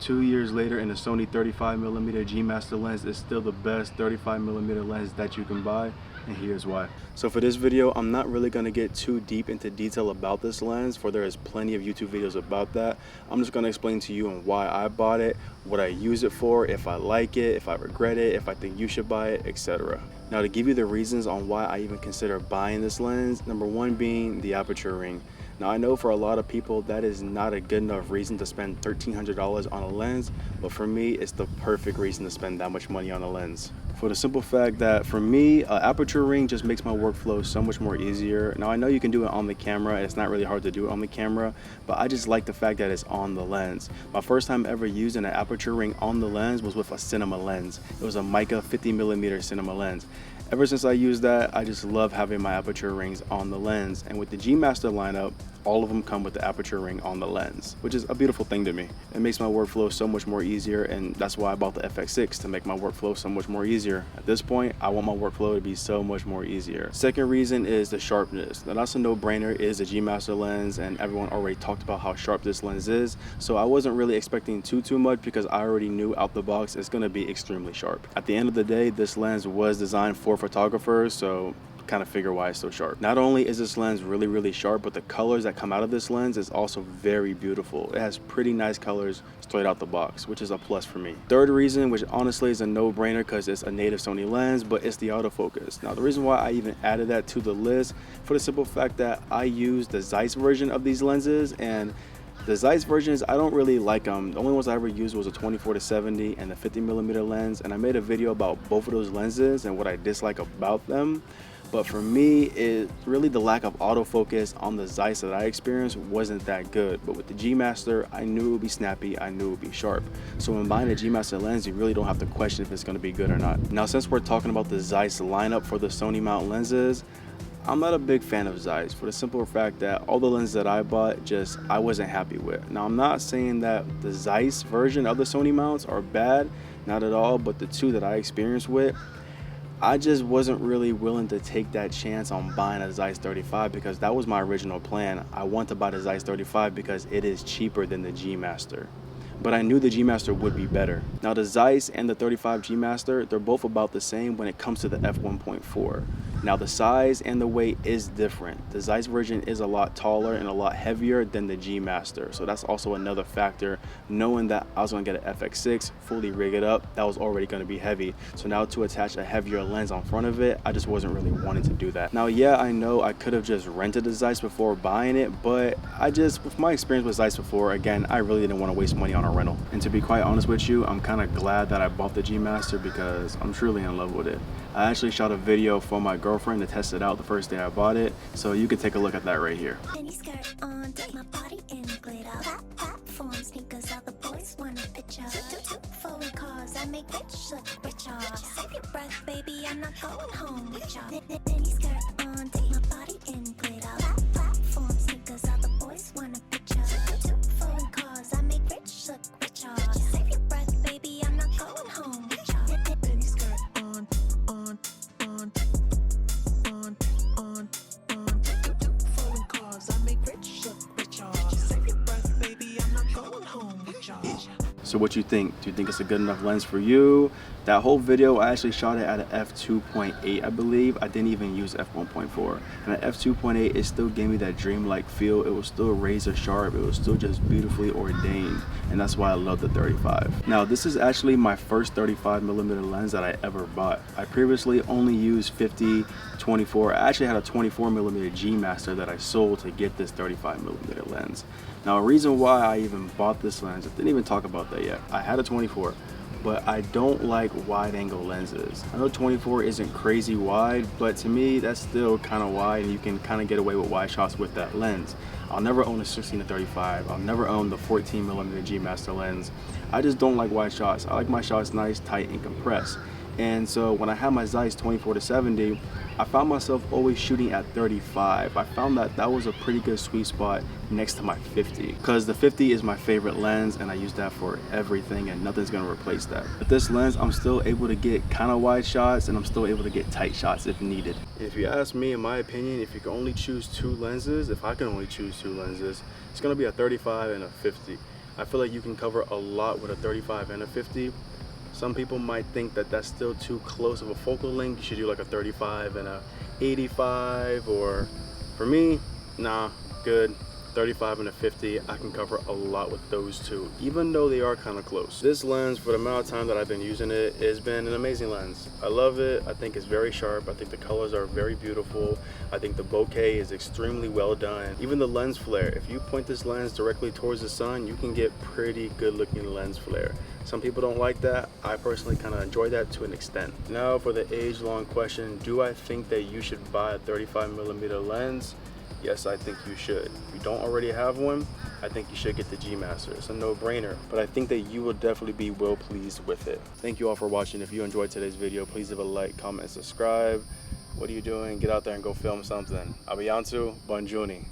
2 years later, and the Sony 35mm G Master lens is still the best 35mm lens that you can buy, and here's why. So for this video, I'm not really going to get too deep into detail about this lens, for there is plenty of YouTube videos about that. I'm just going to explain to you on why I bought it, what I use it for, if I like it, if I regret it, if I think you should buy it, etc. Now, to give you the reasons on why I even consider buying this lens, number one being the aperture ring. Now, I know for a lot of people that is not a good enough reason to spend $1,300 on a lens, but for me, it's the perfect reason to spend that much money on a lens. For the simple fact that for me, an aperture ring just makes my workflow so much more easier. Now, I know you can do it on the camera, it's not really hard to do it on the camera, but I just like the fact that it's on the lens. My first time ever using an aperture ring on the lens was with a cinema lens. It was a Mica 50mm cinema lens. Ever since I used that, I just love having my aperture rings on the lens. And with the G Master lineup, all of them come with the aperture ring on the lens, which is a beautiful thing to me. It makes my workflow so much more easier, and that's why I bought the FX6, to make my workflow so much more easier. At this point, I want my workflow to be so much more easier. Second reason is the sharpness. Now, that's a no-brainer, is a G Master lens, and everyone already talked about how sharp this lens is, so I wasn't really expecting too much, because I already knew out the box it's going to be extremely sharp. At the end of the day, this lens was designed for photographers, so kind of figure why it's so sharp. Not only is this lens really sharp, but the colors that come out of this lens is also very beautiful. It has pretty nice colors straight out the box, which is a plus for me. Third reason, which honestly is a no-brainer because it's a native Sony lens, but it's the autofocus. Now, the reason why I even added that to the list, for the simple fact that I use the Zeiss version of these lenses, and the Zeiss versions, I don't really like them. The only ones I ever used was a 24-70 and the 50mm lens, and I made a video about both of those lenses and what I dislike about them. But for me, really the lack of autofocus on the Zeiss that I experienced wasn't that good. But with the G Master, I knew it would be snappy, I knew it would be sharp. So when buying a G Master lens, you really don't have to question if it's going to be good or not. Now, since we're talking about the Zeiss lineup for the Sony mount lenses, I'm not a big fan of Zeiss, for the simple fact that all the lenses that I bought, I wasn't happy with. Now, I'm not saying that the Zeiss version of the Sony mounts are bad, not at all, but the two that I experienced with, I just wasn't really willing to take that chance on buying a Zeiss 35, because that was my original plan. I want to buy the Zeiss 35 because it is cheaper than the G Master. But I knew the G Master would be better. Now, the Zeiss and the 35 G Master, they're both about the same when it comes to the f1.4. Now, the size and the weight is different. The Zeiss version is a lot taller and a lot heavier than the G Master. So that's also another factor. Knowing that I was gonna get an FX6, fully rig it up, that was already gonna be heavy. So now to attach a heavier lens on front of it, I just wasn't really wanting to do that. Now, yeah, I know I could have just rented the Zeiss before buying it, but with my experience with Zeiss before, again, I really didn't want to waste money on a rental. And to be quite honest with you, I'm kind of glad that I bought the G Master because I'm truly in love with it. I actually shot a video for my girlfriend to test it out the first day I bought it, so you can take a look at that right here. So what you think? Do you think it's a good enough lens for you? That whole video, I actually shot it at an f2.8, I believe. I didn't even use f1.4. And at f2.8, it still gave me that dreamlike feel. It was still razor sharp. It was still just beautifully ordained. And that's why I love the 35. Now, this is actually my first 35mm lens that I ever bought. I previously only used 50, 24. I actually had a 24mm G Master that I sold to get this 35mm lens. Now, a reason why I even bought this lens, I didn't even talk about that yet. I had a 24, but I don't like wide angle lenses. I know 24 isn't crazy wide, but to me, that's still kind of wide, and you can kind of get away with wide shots with that lens. I'll never own a 16-35. I'll never own the 14mm G Master lens. I just don't like wide shots. I like my shots nice, tight, and compressed. And so when I had my Zeiss 24-70, I found myself always shooting at 35. I found that that was a pretty good sweet spot next to my 50, because the 50 is my favorite lens and I use that for everything and nothing's gonna replace that. With this lens, I'm still able to get kind of wide shots and I'm still able to get tight shots if needed. If you ask me, in my opinion, if you can only choose two lenses, if I can only choose two lenses, it's gonna be a 35 and a 50. I feel like you can cover a lot with a 35 and a 50. Some people might think that that's still too close of a focal length. You should do like a 35 and a 85, or for me, nah, good. 35 and a 50, I can cover a lot with those two, even though they are kind of close. This lens, for the amount of time that I've been using it, has been an amazing lens. I love it. I think it's very sharp. I think the colors are very beautiful. I think the bokeh is extremely well done. Even the lens flare, if you point this lens directly towards the sun, you can get pretty good looking lens flare. Some people don't like that. I personally kind of enjoy that to an extent. Now for the age-long question, do I think that you should buy a 35mm lens? Yes, I think you should. If you don't already have one, I think you should get the G Master. It's a no-brainer, but I think that you will definitely be well pleased with it. Thank you all for watching. If you enjoyed today's video, please leave a like, comment, and subscribe. What are you doing? Get out there and go film something. Abiyantu, Bonjourni.